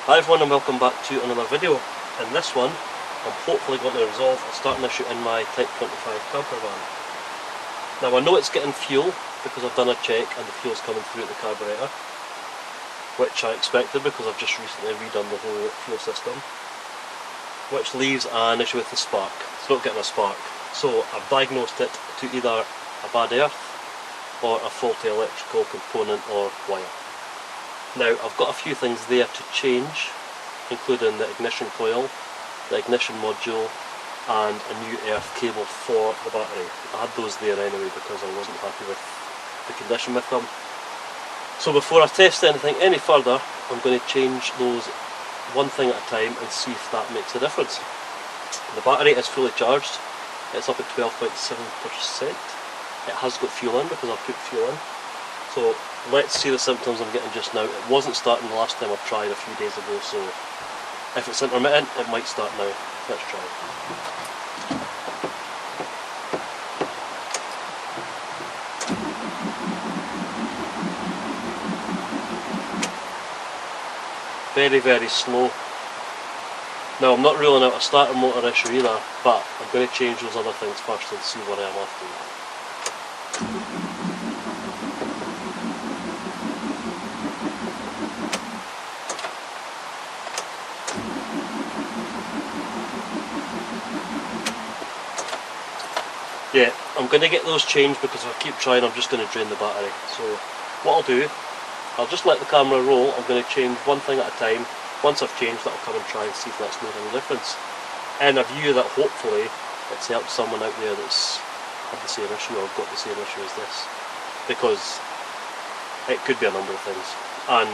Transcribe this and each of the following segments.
Hi everyone and welcome back to another video. In this one, I'm hopefully going to resolve a starting issue in my Type 25 camper van. Now I know it's getting fuel because I've done a check and the fuel's coming through at the carburetor, which I expected because I've just recently redone the whole fuel system, which leaves an issue with the spark. It's not getting a spark. So I've diagnosed it to either a bad earth or a faulty electrical component or wire. Now I've got a few things there to change, including the ignition coil, the ignition module and a new earth cable for the battery. I had those there anyway because I wasn't happy with the condition with them. So before I test anything any further, I'm going to change those one thing at a time and see if that makes a difference. The battery is fully charged, it's up at 12.7%. It has got fuel in because I've put fuel in. So let's see the symptoms I'm getting just now. It wasn't starting the last time I tried a few days ago, so if it's intermittent it might start now. Let's try. Very, very slow. Now I'm not ruling out a starter motor issue either, but I'm going to change those other things first and see what I am after. Yeah, I'm going to get those changed because if I keep trying I'm just going to drain the battery. So what I'll do, I'll just let the camera roll. I'm going to change one thing at a time. Once I've changed that I'll come and try and see if that's made any difference. In a view that hopefully it's helped someone out there that's had the same issue or got the same issue as this. Because it could be a number of things. And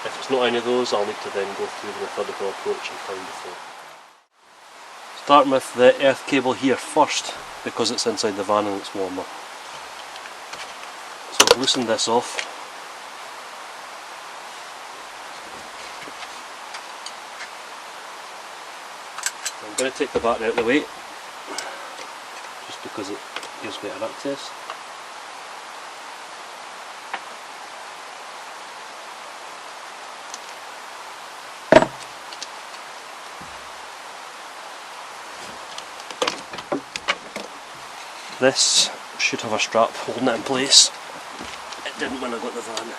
if it's not any of those, I'll need to then go through the methodical approach and find the fault. Starting with the earth cable here first, because it's inside the van and it's warmer. So I've loosened this off. I'm going to take the battery out of the way, just because it gives better access. This should have a strap holding it in place. It didn't when I got the van,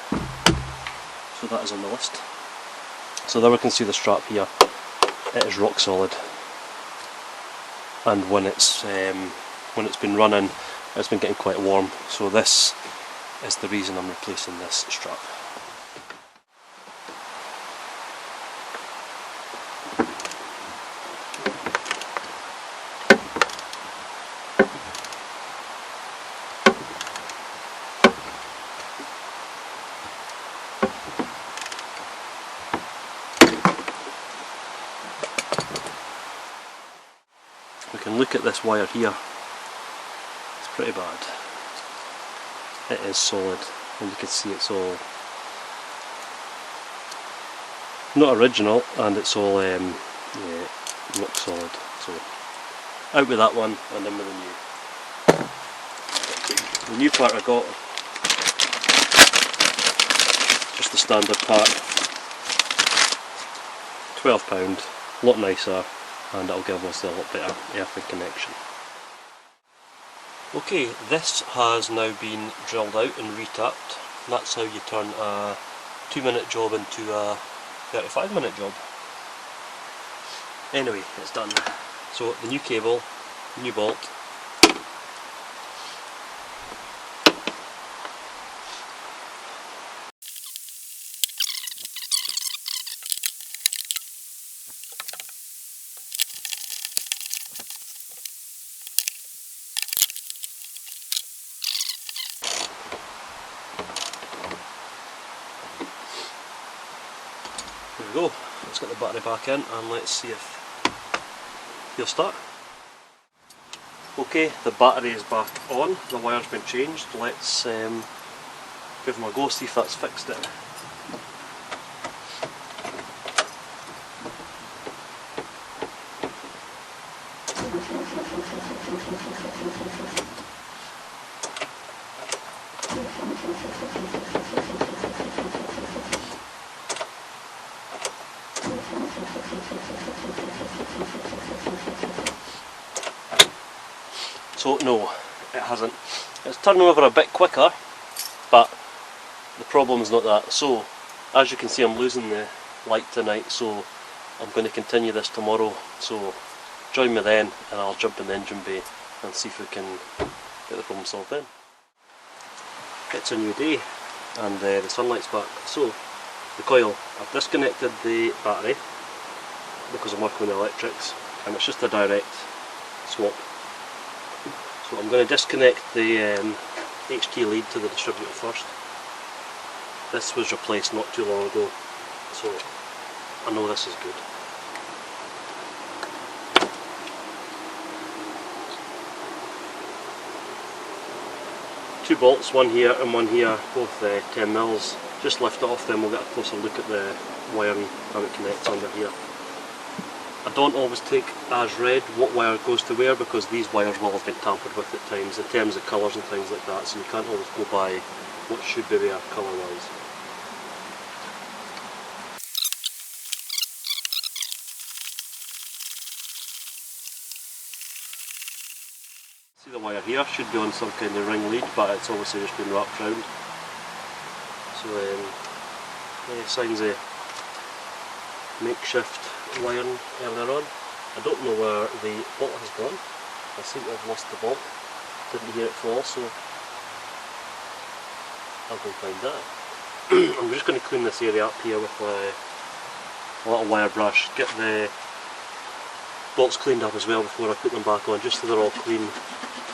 so that is on the list. So there we can see the strap here. It is rock solid, and when it's been running, it's been getting quite warm. So this is the reason I'm replacing this strap. We can look at this wire here. It's pretty bad. It is solid, and you can see it's all not original, and it's all yeah, rock solid. So out with that one and in with the new. The new part I got, just the standard part, £12, a lot nicer, and it'll give us a lot better earthing connection. Okay, this has now been drilled out and retapped. That's how you turn a 2-minute job into a 35-minute job. Anyway, it's done. So the new cable, new bolt. There we go. Let's get the battery back in and let's see if he'll start. Okay, the battery is back on, the wire's been changed. Let's give him a go, see if that's fixed it. So no, it hasn't. It's turning over a bit quicker, but the problem is not that. So as you can see, I'm losing the light tonight, so I'm going to continue this tomorrow. So join me then and I'll jump in the engine bay and see if we can get the problem solved then. It's a new day and the sunlight's back. So the coil, I've disconnected the battery because I'm working with the electrics, and it's just a direct swap. So I'm going to disconnect the HT lead to the distributor first. This was replaced not too long ago, so I know this is good. Two bolts, one here and one here, both 10 mils. Just lift it off, then we'll get a closer look at the wiring, how it connects under here. I don't always take as read what wire goes to where, because these wires will have been tampered with at times in terms of colours and things like that, so you can't always go by what should be there colour wise. See the wire here should be on some kind of ring lead, but it's obviously just been wrapped round. So yeah, signs of makeshift wiring earlier on. I don't know where the bolt has gone. I seem to have lost the bolt. Didn't hear it fall, so I'll go find that. I'm just going to clean this area up here with a little wire brush. Get the bolts cleaned up as well before I put them back on, just so they're all clean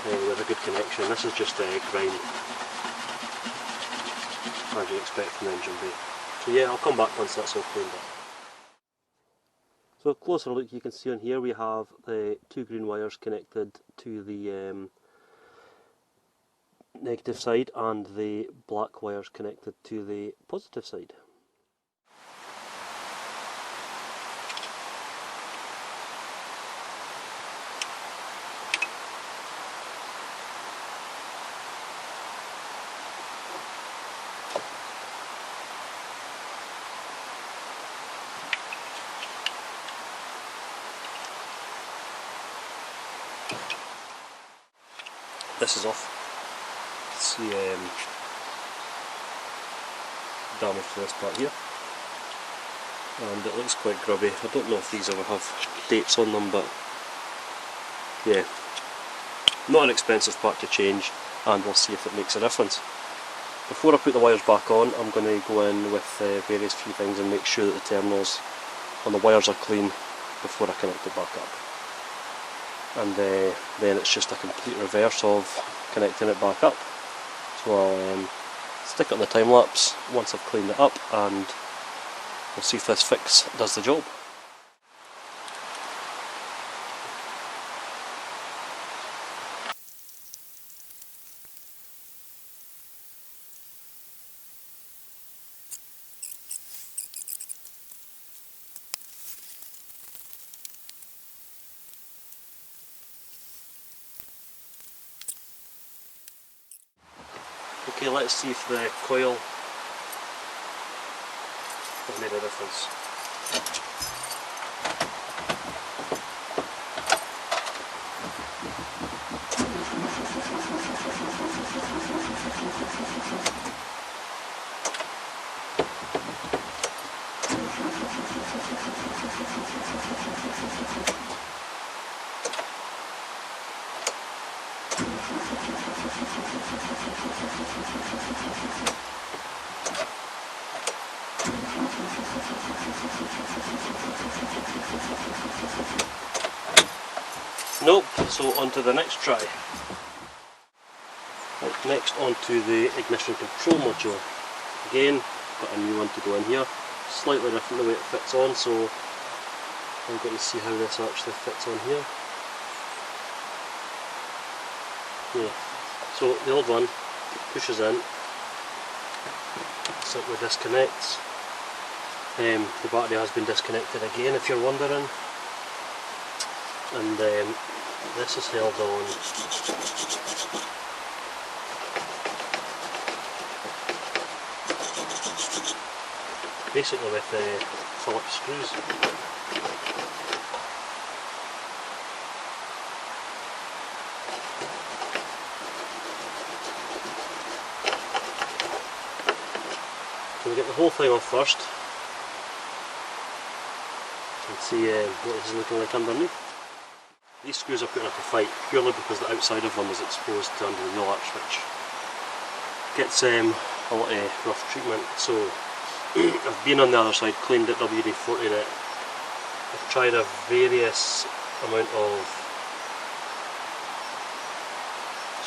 with a good connection. This is just a grind, as you expect from the engine bay. So yeah, I'll come back once that's all cleaned up. So a closer look, you can see on here we have the two green wires connected to the negative side and the black wires connected to the positive side. This is off. See damage to this part here, and it looks quite grubby. I don't know if these ever have dates on them, but yeah, not an expensive part to change, and we'll see if it makes a difference. Before I put the wires back on, I'm going to go in with various few things and make sure that the terminals on the wires are clean before I connect it back up. And then it's just a complete reverse of connecting it back up. So I'll stick it on the time lapse once I've cleaned it up, and we'll see if this fix does the job. Okay, let's see if the coil has made a difference. Nope, so on to the next try. Right, next onto the ignition control module. Again, got a new one to go in here. Slightly different the way it fits on, so I'm going to see how this actually fits on here. Yeah, so the old one pushes in, simply disconnects. The battery has been disconnected again, if you're wondering, and this is held on basically with Phillips screws. We'll get the whole thing off first. You can see what this is looking like underneath. These screws are put in a fight purely because the outside of them is exposed to under the wheel arch, which gets a lot of rough treatment. So I've been on the other side, cleaned it, WD-40'd it. I've tried a various amount of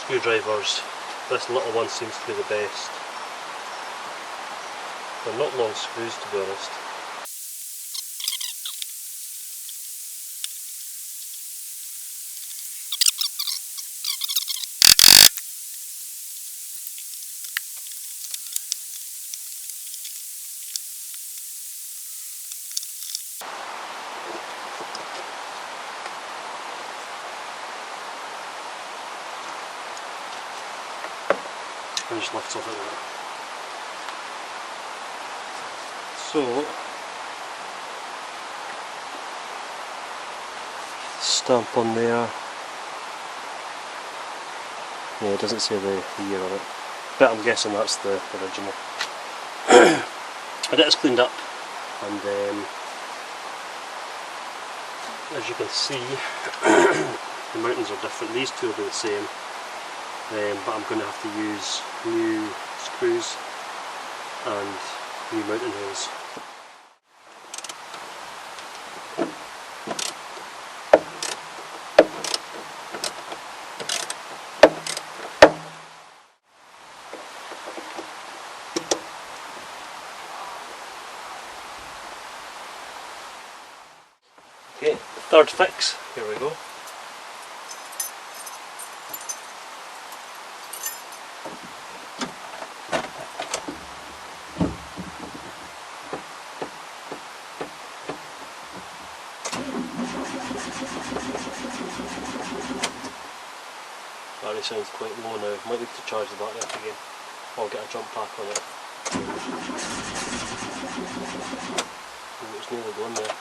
screwdrivers. This little one seems to be the best. They're not long screws, to be honest. And just lifts off like that. So, stamp on there. Yeah, it doesn't say the year on it, but I'm guessing that's the original. It is cleaned up, and as you can see, the mountings are different. These two will be the same, but I'm going to have to use new screws and new mounting holes. Okay, third fix, here we go. Battery sounds quite low now, might need to charge the battery up again, or get a jump pack on it. Oh, it's nearly gone there.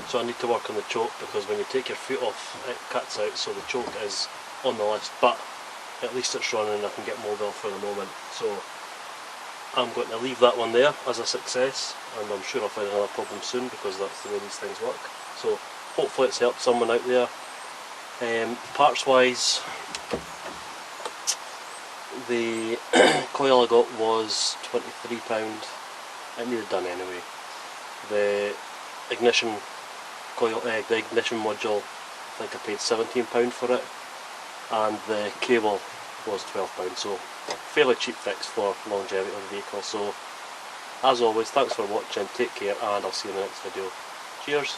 So I need to work on the choke, because when you take your foot off it cuts out, so the choke is on the list, but at least it's running and I can get mobile for the moment. So I'm going to leave that one there as a success, and I'm sure I'll find another problem soon because that's the way these things work. So hopefully it's helped someone out there. Parts wise, the coil I got was £23, it needed done anyway. The ignition coil, the ignition module, I think I paid £17 for it, and the cable was £12, so fairly cheap fix for longevity of the vehicle. So as always, thanks for watching, take care, and I'll see you in the next video. Cheers!